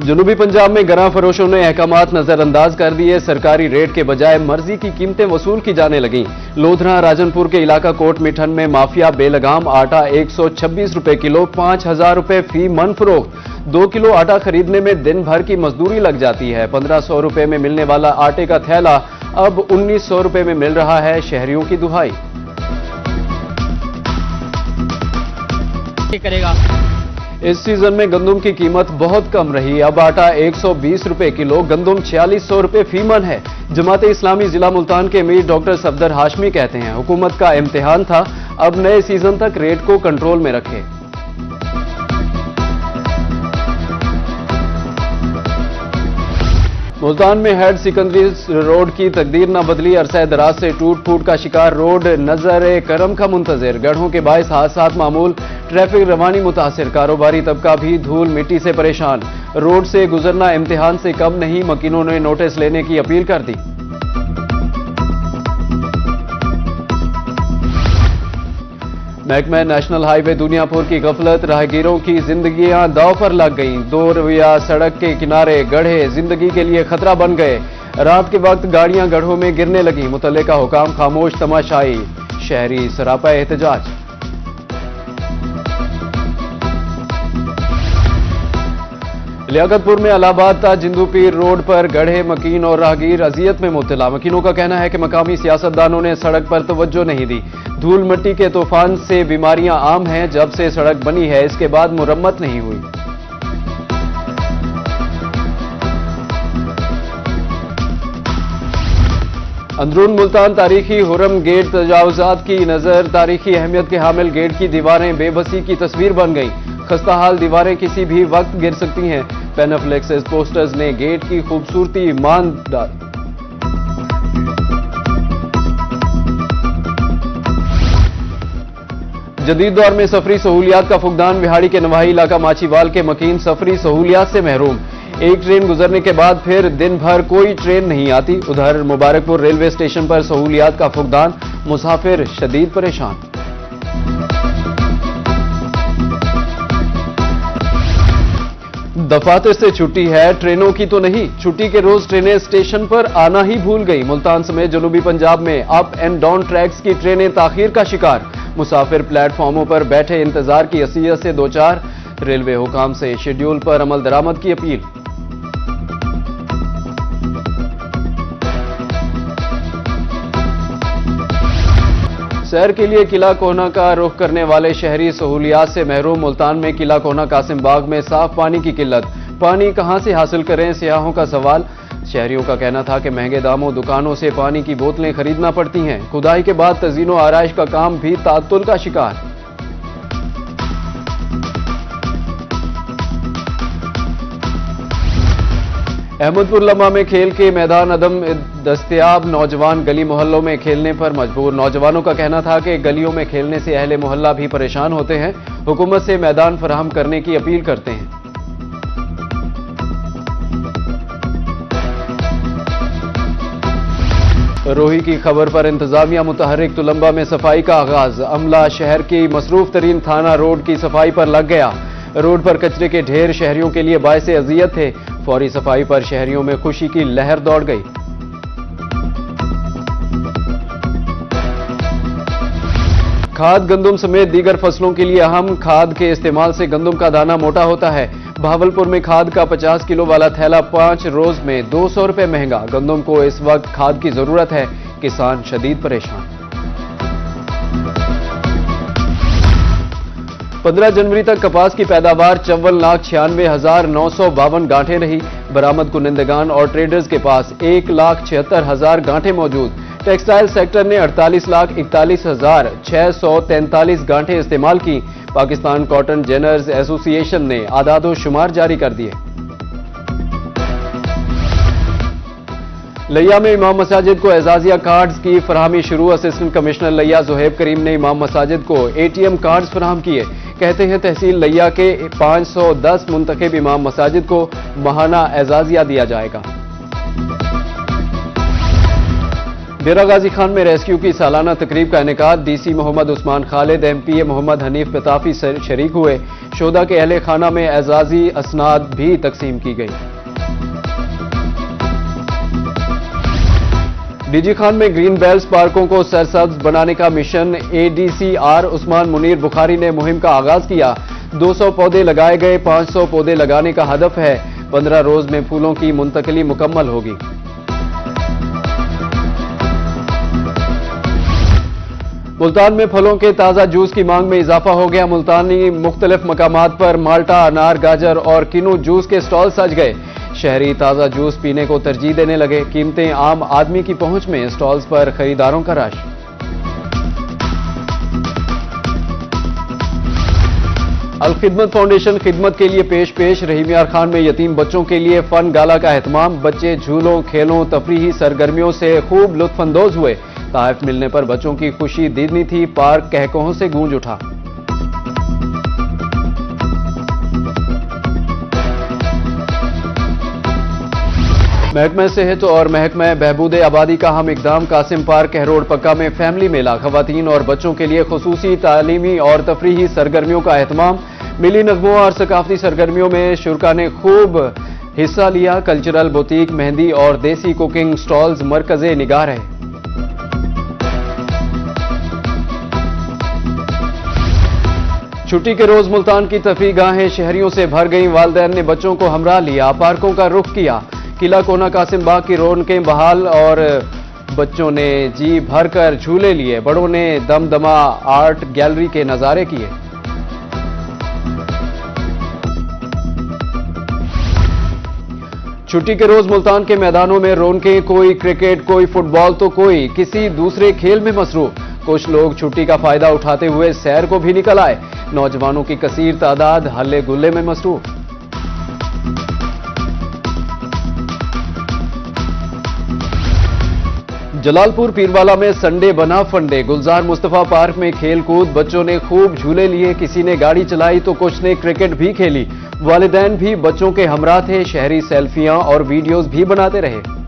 जनूबी पंजाब में गरा फरोशों ने अहकामात नजरअंदाज कर दिए। सरकारी रेट के बजाय मर्जी की कीमतें वसूल की जाने लगीं। लोधरा राजनपुर के इलाका कोट मिठन में माफिया बेलगाम आटा 126 रुपए किलो, 5,000 रुपए फी मन फरोख्त। 2 किलो आटा खरीदने में दिन भर की मजदूरी लग जाती है। 1500 रुपए में मिलने वाला आटे का थैला अब 1900 रुपए में मिल रहा है। शहरियों की दुहाई। करेगा। इस सीजन में गंदुम की कीमत बहुत कम रही। अब आटा 120 रुपए किलो, गंदुम 4600 रुपए फी मन है। जमात इस्लामी जिला मुल्तान के अमीर डॉक्टर सफदर हाशमी कहते हैं, हुकूमत का इम्तिहान था, अब नए सीजन तक रेट को कंट्रोल में रखे। मुल्तान में हेड सिकंदरी रोड की तकदीर न बदली। अरसा दराज से टूट फूट का शिकार रोड नजर करम का मुंतजर। गढ़ों के बायस हादसात मामूल, ट्रैफिक रवानी मुतासिर। कारोबारी तबका भी धूल मिट्टी से परेशान। रोड से गुजरना इम्तिहान से कम नहीं। मकीनों ने नोटिस लेने की अपील कर दी। महकमा नेशनल हाईवे दुनियापुर की गफलत, राहगीरों की जिंदगियां दांव पर लग गईं। दो रवैया सड़क के किनारे गड्ढे जिंदगी के लिए खतरा बन गए। रात के वक्त गाड़ियां गड्ढों में गिरने लगीं। मुतल्लिका हुकाम खामोश तमाशाई। शहरी सरापा एहतजाज। लियाकतपुर में इलाहाबाद ता जिंदू पीर रोड पर गड्ढे, मकीन और राहगीर अजियत में मुब्तला। मकीनों का कहना है कि मकामी सियासतदानों ने सड़क पर तवज्जो नहीं दी। धूल मिट्टी के तूफान से बीमारियां आम हैं। जब से सड़क बनी है इसके बाद मुरम्मत नहीं हुई। अंदरून मुल्तान तारीखी हुरम गेट तजावुजात की नजर। तारीखी अहमियत के हामिल गेट की दीवारें बेबसी की तस्वीर बन गई। खस्ता हाल दीवारें किसी भी वक्त गिर सकती हैं। पेनाफ्लेक्स पोस्टर्स ने गेट की खूबसूरती मान डाल। जदीद दौर में सफरी सहूलियात का फुकदान। विहाड़ी के नवाही इलाका माचीवाल के मकीन सफरी सहूलियात से महरूम। एक ट्रेन गुजरने के बाद फिर दिन भर कोई ट्रेन नहीं आती। उधर मुबारकपुर रेलवे स्टेशन पर सहूलियात का फुकदान, मुसाफिर शदीद परेशान। दफातर से छुट्टी है, ट्रेनों की तो नहीं। छुट्टी के रोज ट्रेनें स्टेशन पर आना ही भूल गई। मुल्तान समेत जनूबी पंजाब में अप एंड डाउन ट्रैक्स की ट्रेनें ताखीर का शिकार। मुसाफिर प्लेटफॉर्मों पर बैठे इंतजार की असियत से दो चार। रेलवे हुकाम से शेड्यूल पर अमल दरामद की अपील। सैर के लिए किला कोहना का रुख करने वाले शहरी सहूलियात से महरूम। मुल्तान में किला कोहना कासिम बाग में साफ पानी की किल्लत। पानी कहां से हासिल करें, सियाहों का सवाल। शहरियों का कहना था कि महंगे दामों दुकानों से पानी की बोतलें खरीदना पड़ती हैं। खुदाई के बाद तज़ीनो आराइश का काम भी तातुल का शिकार। अहमदपुर लम्हा में खेल के मैदान अदम दस्तयाब। नौजवान गली मोहल्लों में खेलने पर मजबूर। नौजवानों का कहना था कि गलियों में खेलने से अहले मोहल्ला भी परेशान होते हैं। हुकूमत से मैदान फराहम करने की अपील करते हैं। रोही की खबर पर इंतजामिया मुतहरिक। तुलंबा में सफाई का आगाज। अमला शहर की मसरूफ तरीन थाना रोड की सफाई पर लग गया। रोड पर कचरे के ढेर शहरियों के लिए बायस अजियत थे। फौरी सफाई पर शहरियों में खुशी की लहर दौड़ गई। खाद गंदुम समेत दीगर फसलों के लिए अहम। खाद के इस्तेमाल से गंदुम का दाना मोटा होता है। भावलपुर में खाद का 50 किलो वाला थैला 5 रोज में 200 रुपए महंगा। गंदुम को इस वक्त खाद की जरूरत है। किसान शदीद परेशान। 15 जनवरी तक कपास की पैदावार 54,96,952 गांठें रही। बरामद कुनिंदगान और ट्रेडर्स के पास 1,76,000 गांठें मौजूद। टेक्सटाइल सेक्टर ने 48,41,643 गांठें इस्तेमाल की। पाकिस्तान कॉटन जेनर्स एसोसिएशन ने आदादो शुमार जारी कर दिए। लिया में इमाम मसाजिद को एजाजिया कार्ड्स की फराहमी शुरू। असिस्टेंट कमिश्नर लिया ज़ुहैब करीम ने इमाम मसाजिद को एटीएम कार्ड्स फराहम किए। कहते हैं तहसील लिया के 510 मुंतखब इमाम मसाजिद को माहाना एजाजिया दिया जाएगा। डेरा गाजी खान में रेस्क्यू की सालाना तकरीब का इनेकाद। डीसी मोहम्मद उस्मान खालिद, एमपीए मोहम्मद हनीफ पताफी शरीक हुए। शोदा के अहले खाना में एजाजी असनाद भी तकसीम की गई। डीजी खान में ग्रीन बेल्ट पार्कों को सरसब्ज बनाने का मिशन एडीसीआर उस्मान मुनीर बुखारी ने मुहिम का आगाज किया। 200 पौधे लगाए गए, 500 पौधे लगाने का हदफ है। 15 रोज में फूलों की मुंतकली मुकम्मल होगी। मुल्तान में फलों के ताजा जूस की मांग में इजाफा हो गया। मुल्तानी मुख्तलिफ मकामात पर माल्टा, अनार, गाजर और किनू जूस के स्टॉल सज गए। शहरी ताजा जूस पीने को तरजीह देने लगे। कीमतें आम आदमी की पहुंच में, स्टॉल्स पर खरीदारों का रश। अल खिदमत फाउंडेशन खिदमत के लिए पेश रहीम यार खान में यतीम बच्चों के लिए फन गाला का एहतमाम। बच्चे झूलों, खेलों, तफरीही सरगर्मियों से खूब लुत्फानंदोज हुए। तोहफे मिलने पर बच्चों की खुशी दीदनी थी। पार्क कहकहों से गूंज उठा। महकमा सेहत और महकमा बहबूद आबादी का हम इकदाम। कासिम पार्क कहरोड पक्का में फैमिली मेला। खवातीन और बच्चों के लिए खुसूसी तालीमी और तफरीही सरगर्मियों का एहतमाम। मिली नगमों और सकाफती सरगर्मियों में शुरका ने खूब हिस्सा लिया। कल्चरल बुटीक, मेहंदी और देसी कुकिंग स्टॉल्स मरकज़े निगाह रहे। छुट्टी के रोज मुल्तान की तफरीह गाहें शहरियों से भर गईं। वालिदैन ने बच्चों को हमरा लिया, पार्कों का रुख किया। किला कोना कासिम बाग की रौनकें बहाल और बच्चों ने जी भरकर झूले लिए। बड़ों ने दमदमा आर्ट गैलरी के नजारे किए। छुट्टी के रोज मुल्तान के मैदानों में रौनकें। कोई क्रिकेट, कोई फुटबॉल तो कोई किसी दूसरे खेल में मसरूफ। कुछ लोग छुट्टी का फायदा उठाते हुए सैर को भी निकल आए। नौजवानों की कसीर तादाद हल्ले गुल्ले में मसरूफ। जलालपुर पीरवाला में संडे बना फंडे। गुलजार मुस्तफा पार्क में खेल कूद। बच्चों ने खूब झूले लिए। किसी ने गाड़ी चलाई तो कुछ ने क्रिकेट भी खेली। वालिदैन भी बच्चों के हमरा थे। शहरी सेल्फियां और वीडियोस भी बनाते रहे।